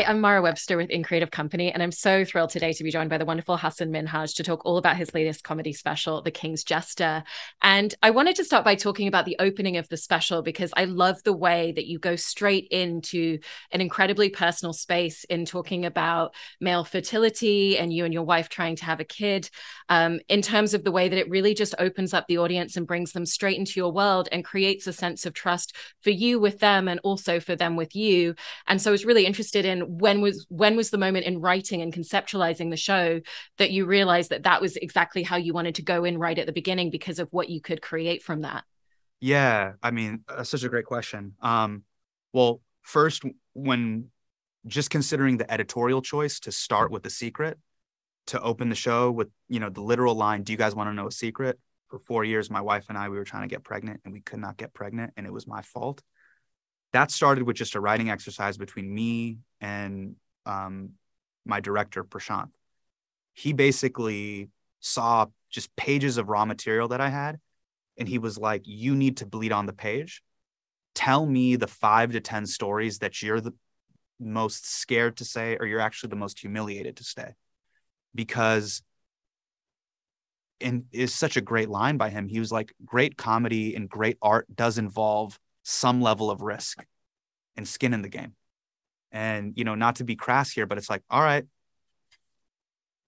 Hi, I'm Mara Webster with In Creative Company, and I'm so thrilled today to be joined by the wonderful Hasan Minhaj to talk all about his latest comedy special, The King's Jester. And I wanted to start by talking about the opening of the special because I love the way that you go straight into an incredibly personal space in talking about male fertility and you and your wife trying to have a kid, in terms of the way that it really just opens up the audience and brings them straight into your world and creates a sense of trust for you with them and also for them with you. And so I was really interested in when was the moment in writing and conceptualizing the show that you realized that that was exactly how you wanted to go in right at the beginning because of what you could create from that. Yeah, I mean, such a great question. Well, first, when just considering the editorial choice to start with the secret, to open the show with, the literal line, "Do you guys want to know a secret?" For 4 years, my wife and I, we were trying to get pregnant and we could not get pregnant, and it was my fault. That started with just a writing exercise between me and my director, Prashant. He basically saw just pages of raw material that I had, and he was like, "You need to bleed on the page. Tell me the 5 to 10 stories that you're the most scared to say, or you're actually the most humiliated to say." Because, and is such a great line by him. He was like, great comedy and great art does involve some level of risk and skin in the game. And, not to be crass here, but it's like, all right,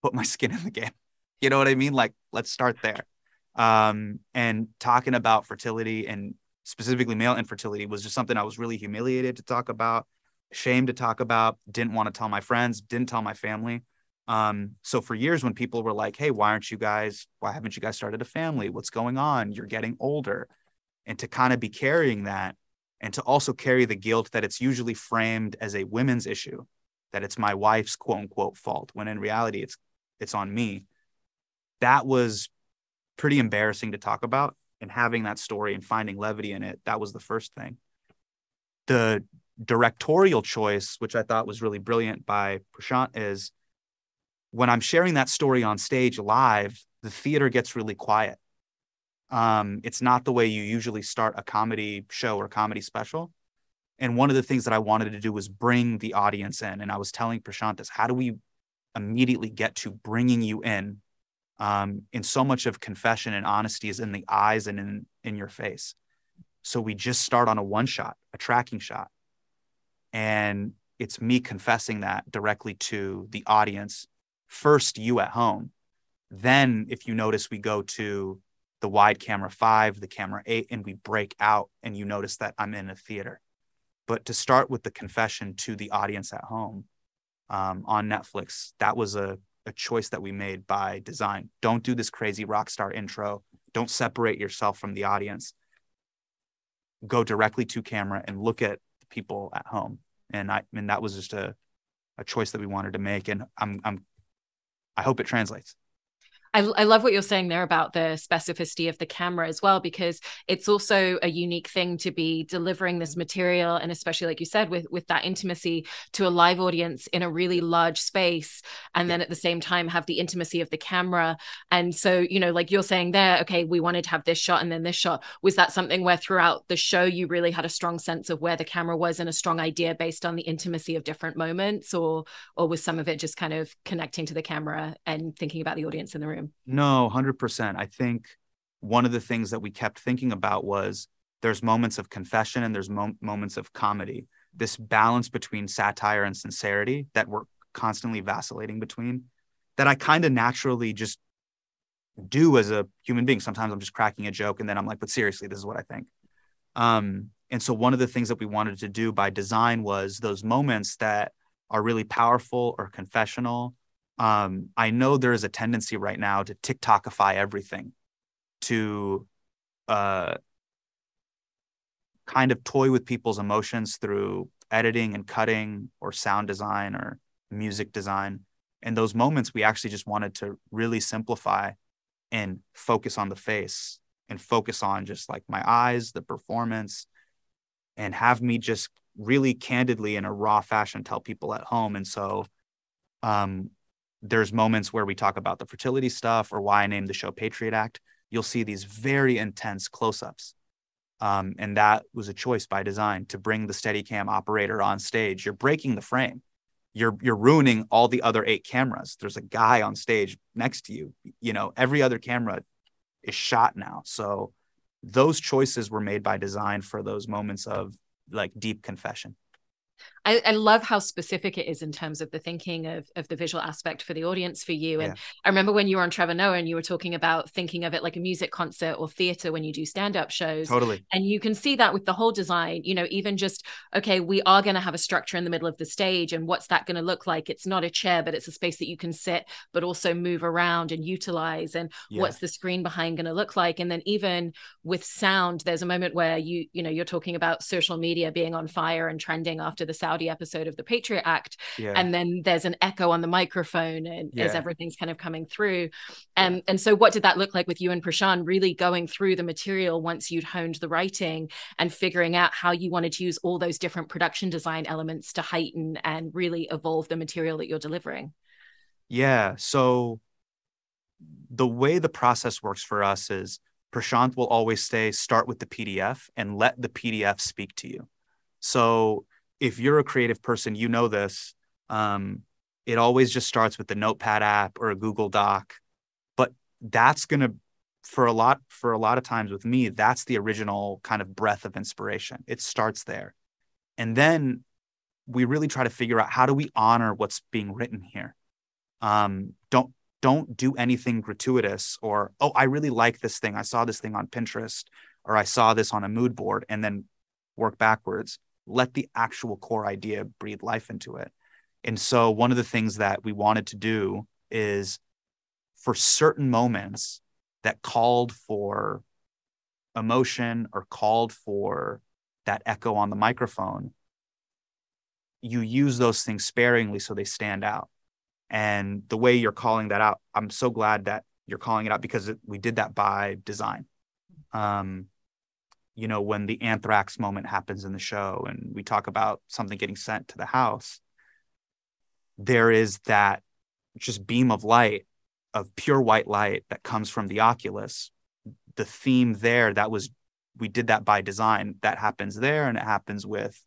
put my skin in the game. You know what I mean? Like, let's start there. And talking about fertility and specifically male infertility was just something I was really humiliated to talk about, ashamed to talk about, didn't want to tell my friends, didn't tell my family. So for years when people were like, "Hey, why haven't you guys started a family? What's going on? You're getting older." And to kind of be carrying that, and to also carry the guilt that it's usually framed as a women's issue, that it's my wife's quote unquote fault, when in reality it's on me. That was pretty embarrassing to talk about, and having that story and finding levity in it, that was the first thing. The directorial choice, which I thought was really brilliant by Prashant, is when I'm sharing that story on stage live, the theater gets really quiet. It's not the way you usually start a comedy show or comedy special. And one of the things that I wanted to do was bring the audience in. And I was telling Prashant this, how do we immediately get to bringing you in? In so much of confession and honesty is in the eyes and in your face. So we just start on a one shot, a tracking shot. And it's me confessing that directly to the audience. First, you at home. Then, if you notice, we go to the wide camera 5, the camera 8, and we break out, and you notice that I'm in a theater. But to start with the confession to the audience at home on Netflix, that was a choice that we made by design. Don't do this crazy rock star intro. Don't separate yourself from the audience. Go directly to camera and look at the people at home. And that was just a choice that we wanted to make. And I hope it translates. I love what you're saying there about the specificity of the camera as well, because it's also a unique thing to be delivering this material, and especially like you said, with that intimacy to a live audience in a really large space, and then at the same time have the intimacy of the camera. And so, like you're saying there, okay, we wanted to have this shot and then this shot. Was that something where throughout the show you really had a strong sense of where the camera was and a strong idea based on the intimacy of different moments, or was some of it just kind of connecting to the camera and thinking about the audience in the room? No, 100%. I think one of the things that we kept thinking about was there's moments of confession and there's moments of comedy. This balance between satire and sincerity that we're constantly vacillating between, that I kind of naturally just do as a human being. Sometimes I'm just cracking a joke and then I'm like, but seriously, this is what I think. And so one of the things that we wanted to do by design was those moments that are really powerful or confessional. I know there is a tendency right now to TikTokify everything, to kind of toy with people's emotions through editing and cutting or sound design or music design. And those moments we actually just wanted to really simplify and focus on the face and focus on just like my eyes, the performance, and have me just really candidly in a raw fashion tell people at home. And so there's moments where we talk about the fertility stuff or why I named the show Patriot Act. You'll see these very intense close-ups. And that was a choice by design to bring the Steadicam operator on stage. You're breaking the frame. you're ruining all the other 8 cameras. There's a guy on stage next to you. You know, every other camera is shot now. So those choices were made by design for those moments of like deep confession. I love how specific it is in terms of the thinking of the visual aspect for the audience for you. And Yeah, I remember when you were on Trevor Noah and you were talking about thinking of it like a music concert or theater when you do stand-up shows. totally. And you can see that with the whole design, you know, even just, okay, we are going to have a structure in the middle of the stage. And what's that going to look like? It's not a chair, but it's a space that you can sit, but also move around and utilize. And Yeah, what's the screen behind going to look like? And then even with sound, there's a moment where you know, you're talking about social media being on fire and trending after the Saudi episode of the Patriot Act, yeah, and then there's an echo on the microphone and as yeah, everything's kind of coming through. yeah. And so what did that look like with you and Prashant really going through the material once you'd honed the writing and figuring out how you wanted to use all those different production design elements to heighten and really evolve the material that you're delivering? Yeah. So the way the process works for us is Prashant will always say, start with the PDF and let the PDF speak to you. So if you're a creative person, you know this. It always just starts with the Notepad app or a Google Doc. But that's gonna, for a lot of times with me, that's the original kind of breath of inspiration. It starts there. And then we really try to figure out, how do we honor what's being written here? Don't do anything gratuitous, or, oh, I really like this thing, I saw this thing on Pinterest, or I saw this on a mood board, and then work backwards. Let the actual core idea breathe life into it. And so one of the things that we wanted to do is, for certain moments that called for emotion or called for that echo on the microphone, you use those things sparingly so they stand out. And the way you're calling that out, I'm so glad that you're calling it out, because we did that by design. Um, you know, when the anthrax moment happens in the show and we talk about something getting sent to the house, there is that just beam of light, of pure white light that comes from the Oculus. The theme there, we did that by design. That happens there, and it happens with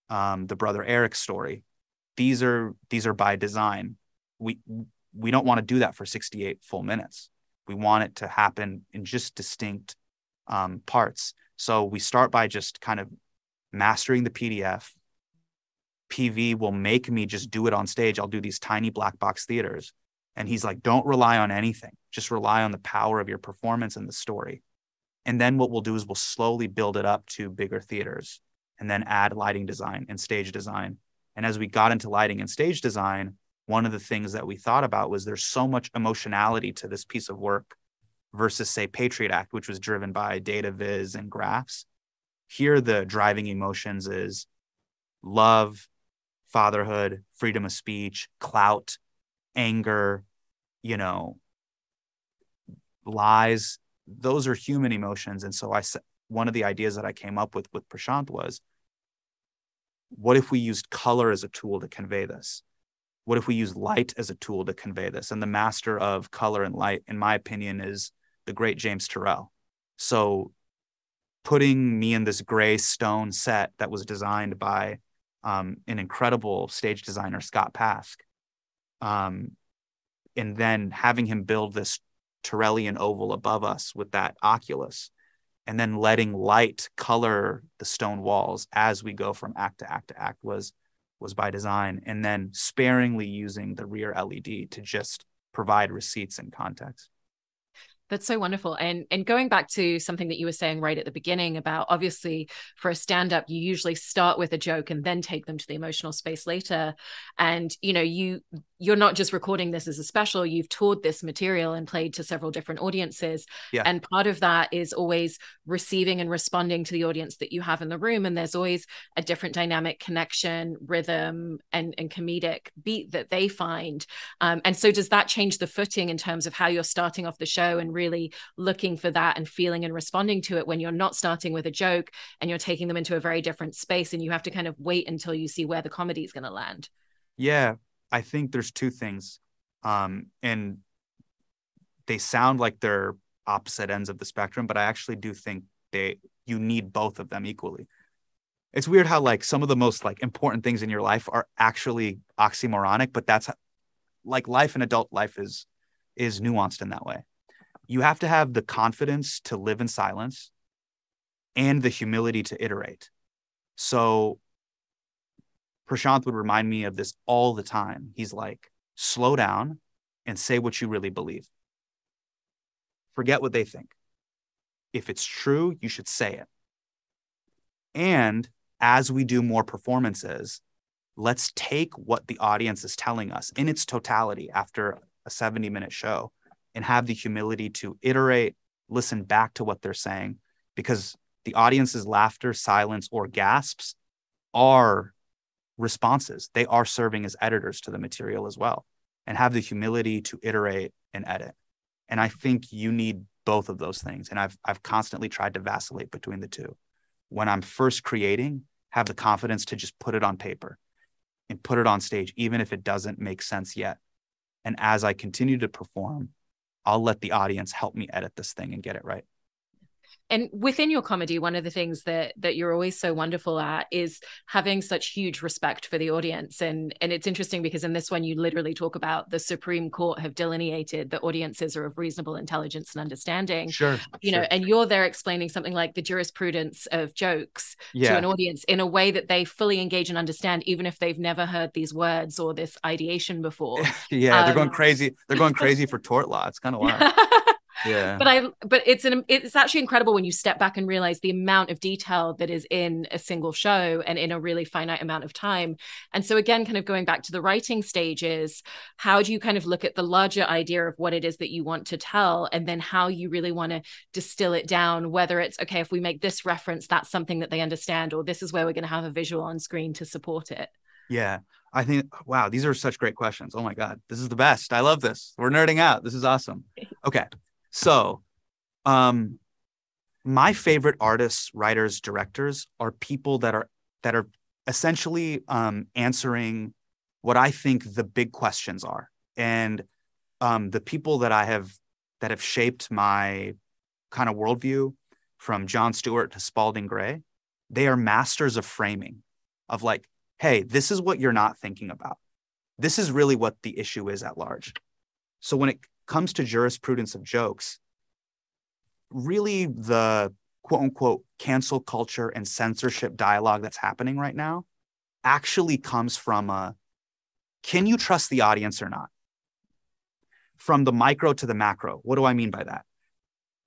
the brother Eric story. These are by design. We don't want to do that for 68 full minutes. We want it to happen in just distinct parts. So we start by just kind of mastering the PDF. PV will make me just do it on stage. I'll do these tiny black box theaters. And he's like, don't rely on anything. Just rely on the power of your performance and the story. And then what we'll do is we'll slowly build it up to bigger theaters, and then add lighting design and stage design. And as we got into lighting and stage design, one of the things that we thought about was, there's so much emotionality to this piece of work versus, say, Patriot Act, which was driven by data viz and graphs. Here, the driving emotions is love, fatherhood, freedom of speech, clout, anger, you know, lies. Those are human emotions. And so one of the ideas that I came up with Prashant was, what if we used color as a tool to convey this? What if we use light as a tool to convey this? And the master of color and light, in my opinion, is the great James Turrell. So putting me in this gray stone set that was designed by an incredible stage designer, Scott Pask, and then having him build this Turrellian oval above us with that Oculus, and then letting light color the stone walls as we go from act to act to act was by design, and then sparingly using the rear LED to just provide receipts and context. That's so wonderful. And going back to something that you were saying right at the beginning about, obviously for a stand-up, you usually start with a joke and then take them to the emotional space later. And you know, you're not just recording this as a special, you've toured this material and played to several different audiences. Yeah. And part of that is always receiving and responding to the audience that you have in the room. And there's always a different dynamic, connection, rhythm, and comedic beat that they find. And so does that change the footing in terms of how you're starting off the show and really looking for that and feeling and responding to it, when you're not starting with a joke and you're taking them into a very different space and you have to kind of wait until you see where the comedy is going to land? Yeah, I think there's two things. And they sound like they're opposite ends of the spectrum, but I actually do think you need both of them equally. It's weird how like some of the most like important things in your life are actually oxymoronic, but that's like life and adult life is nuanced in that way. You have to have the confidence to live in silence and the humility to iterate. So Prashant would remind me of this all the time. He's like, slow down and say what you really believe. Forget what they think. If it's true, you should say it. And as we do more performances, let's take what the audience is telling us in its totality after a 70-minute show and have the humility to iterate, listen back to what they're saying, because the audience's laughter, silence, or gasps are responses. They are serving as editors to the material as well, and have the humility to iterate and edit. And I think you need both of those things. And I've constantly tried to vacillate between the two. When I'm first creating, have the confidence to just put it on paper and put it on stage, even if it doesn't make sense yet. And as I continue to perform, I'll let the audience help me edit this thing and get it right. And within your comedy, one of the things that you're always so wonderful at is having such huge respect for the audience. And it's interesting because in this one, you literally talk about the Supreme Court have delineated that audiences are of reasonable intelligence and understanding. Sure. You know, and you're there explaining something like the jurisprudence of jokes to an audience in a way that they fully engage and understand, even if they've never heard these words or this ideation before. They're going crazy. They're going crazy for tort law. It's kind of wild. Yeah. But it's actually incredible when you step back and realize the amount of detail that is in a single show and in a really finite amount of time. And so again, kind of going back to the writing stages, how do you kind of look at the larger idea of what it is that you want to tell, and then how you really want to distill it down, whether it's, okay, if we make this reference, that's something that they understand, or this is where we're going to have a visual on screen to support it. Yeah. I think, wow, these are such great questions. Oh my God, this is the best. I love this. We're nerding out. This is awesome. Okay. So, my favorite artists, writers, directors are people that are essentially answering what I think the big questions are. And the people that have shaped my kind of worldview, from Jon Stewart to Spalding Gray, they are masters of framing, of like, hey, this is what you're not thinking about. This is really what the issue is at large. So when it comes to jurisprudence of jokes, really the quote unquote cancel culture and censorship dialogue that's happening right now actually comes from can you trust the audience or not? From the micro to the macro. What do I mean by that?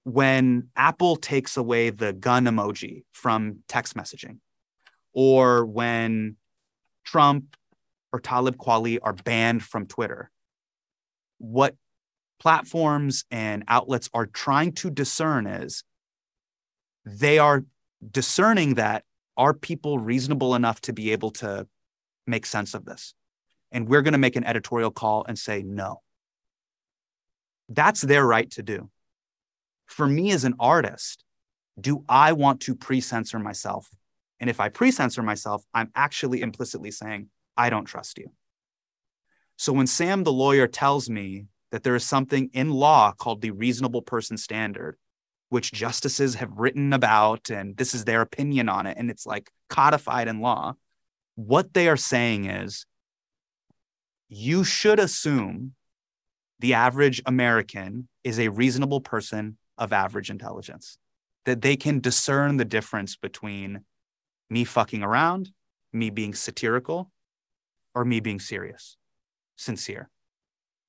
When Apple takes away the gun emoji from text messaging, or when Trump or Talib Kweli are banned from Twitter, what platforms and outlets are trying to discern is they are discerning that, are people reasonable enough to be able to make sense of this? And we're going to make an editorial call and say no. That's their right to do. For me as an artist, do I want to pre-censor myself? And if I pre-censor myself, I'm actually implicitly saying, I don't trust you. So when Sam the lawyer tells me that there is something in law called the reasonable person standard, which justices have written about, and this is their opinion on it, and it's like codified in law, what they are saying is, you should assume the average American is a reasonable person of average intelligence, that they can discern the difference between me fucking around, me being satirical, or me being serious, sincere.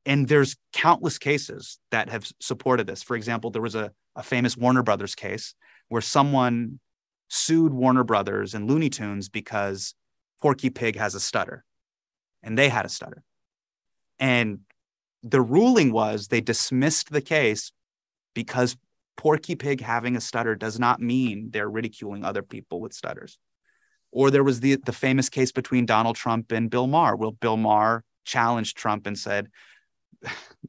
And there's countless cases that have supported this. For example, there was a famous Warner Brothers case where someone sued Warner Brothers and Looney Tunes because Porky Pig has a stutter, and they had a stutter. And the ruling was they dismissed the case because Porky Pig having a stutter does not mean they're ridiculing other people with stutters. Or there was the famous case between Donald Trump and Bill Maher, where Bill Maher challenged Trump and said,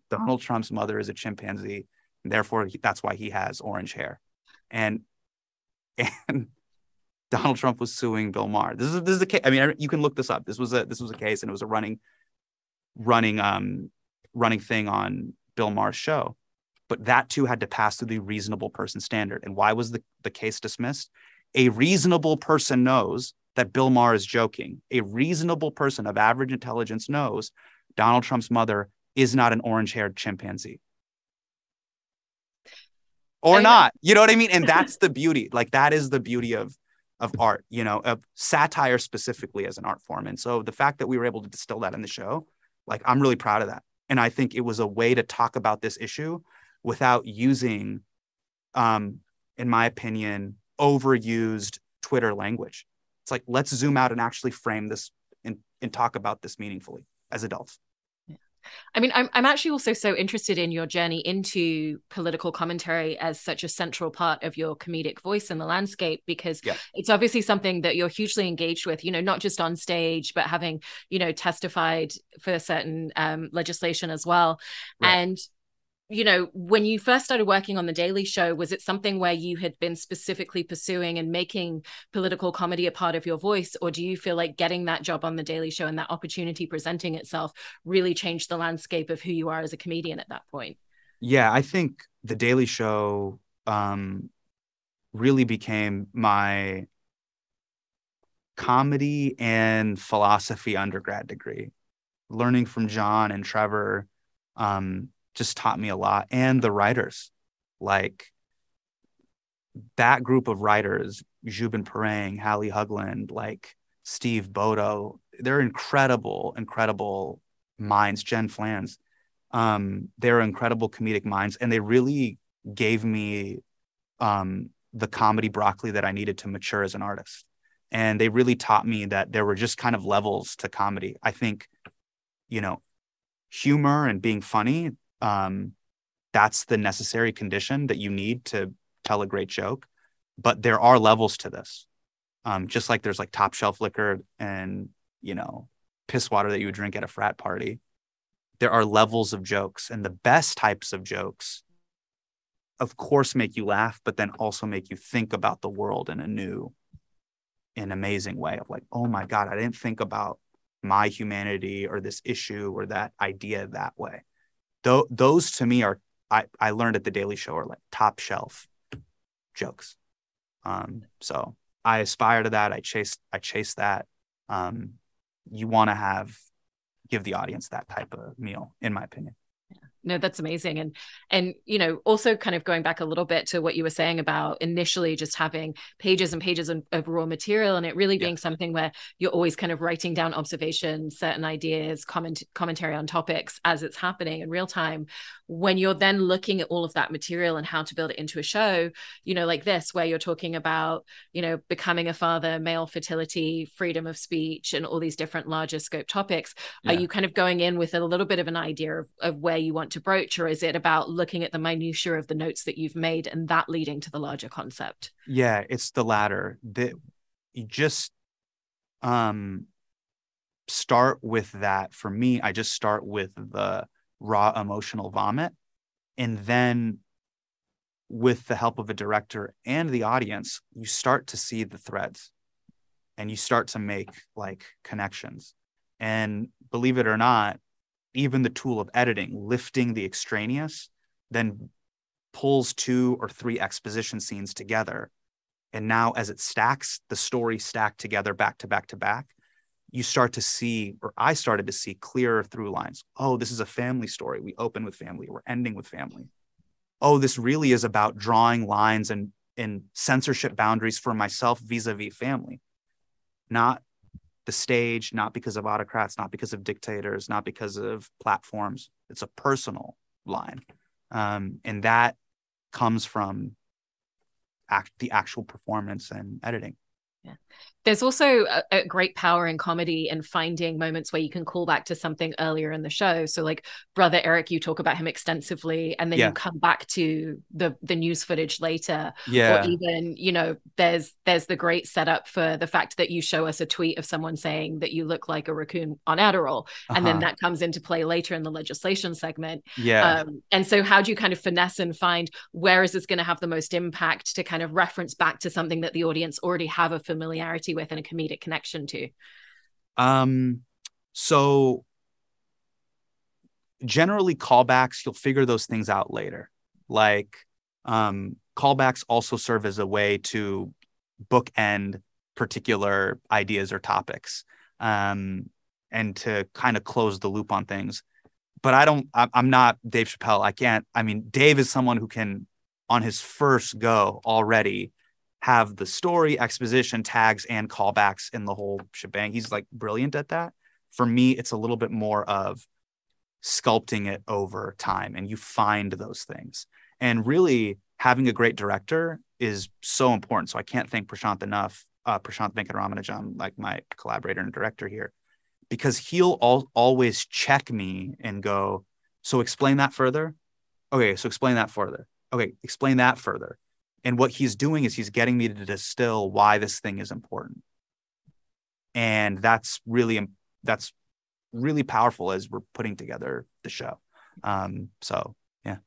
Donald Trump's mother is a chimpanzee, and therefore that's why he has orange hair. And Donald Trump was suing Bill Maher. This is a case. I mean, you can look this up. This was a case, and it was a running thing on Bill Maher's show. But that too had to pass through the reasonable person standard. And why was the case dismissed? A reasonable person knows that Bill Maher is joking. A reasonable person of average intelligence knows Donald Trump's mother is not an orange-haired chimpanzee. Or not, you know what I mean? And that's the beauty. Like, that is the beauty of art, you know, of satire specifically as an art form. And so the fact that we were able to distill that in the show, like, I'm really proud of that. And I think it was a way to talk about this issue without using, in my opinion, overused Twitter language. It's like, let's zoom out and actually frame this and talk about this meaningfully as adults. I mean, I'm actually also so interested in your journey into political commentary as such a central part of your comedic voice in the landscape, because it's obviously something that you're hugely engaged with, you know, not just on stage, but having, you know, testified for certain legislation as well. Right. And you know, when you first started working on The Daily Show, was it something where you had been specifically pursuing and making political comedy a part of your voice? Or do you feel like getting that job on The Daily Show and that opportunity presenting itself really changed the landscape of who you are as a comedian at that point? Yeah, I think The Daily Show really became my comedy and philosophy undergrad degree. Learning from John and Trevor, just taught me a lot. And the writers, like that group of writers, Jubin Parang, Hallie Hugland, like Steve Bodo, they're incredible minds. Jen Flans, they're incredible comedic minds. And they really gave me the comedy broccoli that I needed to mature as an artist. And they really taught me that there were just kind of levels to comedy. I think, you know, humor and being funny, that's the necessary condition that you need to tell a great joke. But there are levels to this. Just like there's like top shelf liquor and, you know, piss water that you would drink at a frat party. There are levels of jokes, and the best types of jokes, of course, make you laugh, but then also make you think about the world in a new and amazing way of like, oh my God, I didn't think about my humanity or this issue or that idea that way. Those to me are, I learned at The Daily Show, are like top shelf jokes. So I aspire to that. I chase that. You want to give the audience that type of meal, in my opinion. No, that's amazing. And, you know, also kind of going back a little bit to what you were saying about initially just having pages and pages of raw material, and it really being something where you're always kind of writing down observations, certain ideas, commentary on topics as it's happening in real time. When you're then looking at all of that material and how to build it into a show, you know, like this, where you're talking about, you know, becoming a father, male fertility, freedom of speech, and all these different larger scope topics, are you kind of going in with a little bit of an idea of where you want to broach, or is it about looking at the minutiae of the notes that you've made and that leading to the larger concept? Yeah, it's the latter. That you just start with that. For me, I just start with the raw emotional vomit, and then with the help of a director and the audience, you start to see the threads and you start to make like connections. And believe it or not, even the tool of editing, lifting the extraneous, then pulls 2 or 3 exposition scenes together. And now as it stacks, the story stacked together back to back to back, you start to see, or I started to see, clearer through lines. Oh, this is a family story. We open with family. We're ending with family. Oh, this really is about drawing lines and censorship boundaries for myself vis-a-vis family. Not the stage, not because of autocrats, not because of dictators, not because of platforms. It's a personal line. And that comes from the actual performance and editing. Yeah. There's also a great power in comedy and finding moments where you can call back to something earlier in the show. So like Brother Eric, you talk about him extensively, and then you come back to the news footage later. Or even, you know, there's the great setup for the fact that you show us a tweet of someone saying that you look like a raccoon on Adderall. And then that comes into play later in the legislation segment. And so how do you kind of finesse and find where is this going to have the most impact to kind of reference back to something that the audience already have a familiarity with and a comedic connection to? So generally callbacks, you'll figure those things out later. Like callbacks also serve as a way to bookend particular ideas or topics, and to kind of close the loop on things. But I'm not Dave Chappelle. I mean, Dave is someone who can, on his first go already, have the story, exposition, tags, and callbacks in the whole shebang. He's like brilliant at that. For me, it's a little bit more of sculpting it over time, and you find those things. And really, having a great director is so important. So I can't thank Prashant enough, Prashant Venkataramanujan, like my collaborator and director here, because he'll always check me and go, so explain that further. Okay, so explain that further. Okay, explain that further. And what he's doing is he's getting me to distill why this thing is important. And that's really powerful as we're putting together the show. So yeah.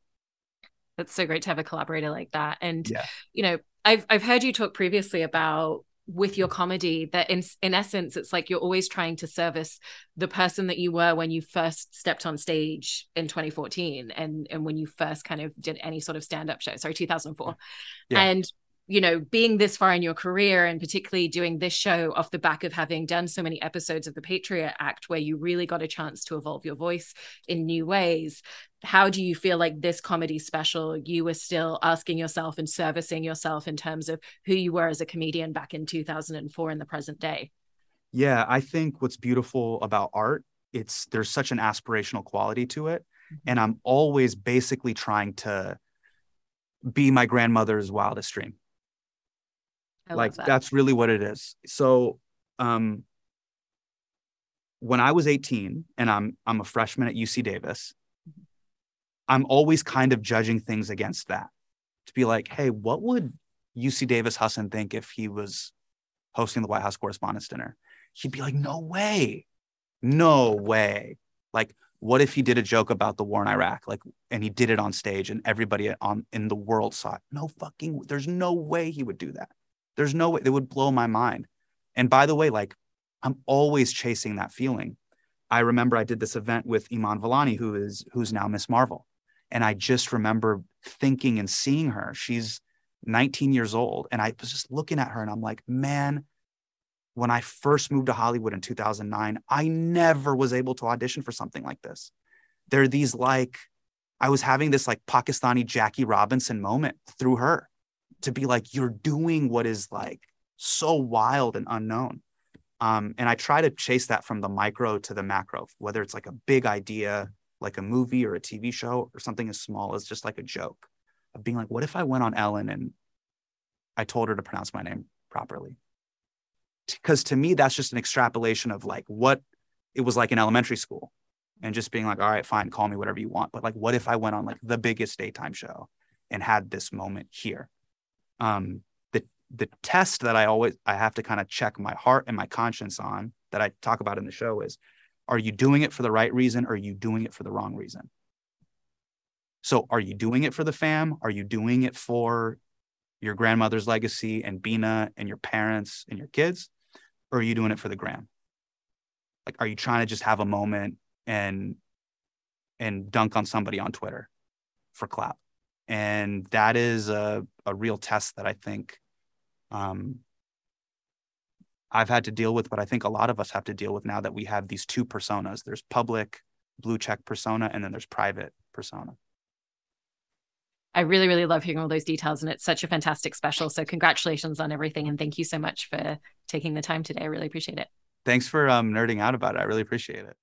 That's so great to have a collaborator like that. And, Yeah. you know, I've heard you talk previously about with your comedy that in essence, it's like you're always trying to service the person that you were when you first stepped on stage in 2014 and when you first kind of did any sort of stand-up show, 2004. Yeah. And, you know, being this far in your career and particularly doing this show off the back of having done so many episodes of the Patriot Act where you really got a chance to evolve your voice in new ways, how do you feel like this comedy special, you were still asking yourself and servicing yourself in terms of who you were as a comedian back in 2004 in the present day? Yeah, I think what's beautiful about art, there's such an aspirational quality to it. And I'm always basically trying to be my grandmother's wildest dream. Like that's really what it is. So when I was 18 and I'm a freshman at UC Davis, I'm always kind of judging things against that, to be like, hey, what would UC Davis Hasan think if he was hosting the White House Correspondents' Dinner? He'd be like, no way. Like, what if he did a joke about the war in Iraq, like, and he did it on stage and everybody in the world saw it? There's no way he would do that. There's no way. It would blow my mind. And by the way, like, I'm always chasing that feeling. I remember I did this event with Iman Vellani, who's now Miss Marvel. And I just remember thinking and seeing her. She's 19 years old. And I was just looking at her and I'm like, man, when I first moved to Hollywood in 2009, I never was able to audition for something like this. There are these, like, I was having this like Pakistani Jackie Robinson moment through her, to be like, you're doing what is like so wild and unknown. And I try to chase that from the micro to the macro, whether it's like a big idea, like a movie or a TV show, or something as small as just like a joke of being like, what if I went on Ellen and I told her to pronounce my name properly? Because to me, that's just an extrapolation of like what it was like in elementary school, and just being like, all right, fine, call me whatever you want. But like, what if I went on like the biggest daytime show and had this moment here? The test that I have to kind of check my heart and my conscience on, that I talk about in the show, is, are you doing it for the right reason, or are you doing it for the wrong reason? So are you doing it for the fam? Are you doing it for your grandmother's legacy and Bina and your parents and your kids? Or are you doing it for the gram? Like, are you trying to just have a moment and dunk on somebody on Twitter for clout? And that is a real test that I think I've had to deal with, but I think a lot of us have to deal with now that we have these two personas. There's public blue check persona, and then there's private persona. I really, really love hearing all those details, and it's such a fantastic special. So congratulations on everything. And thank you so much for taking the time today. I really appreciate it. Thanks for nerding out about it. I really appreciate it.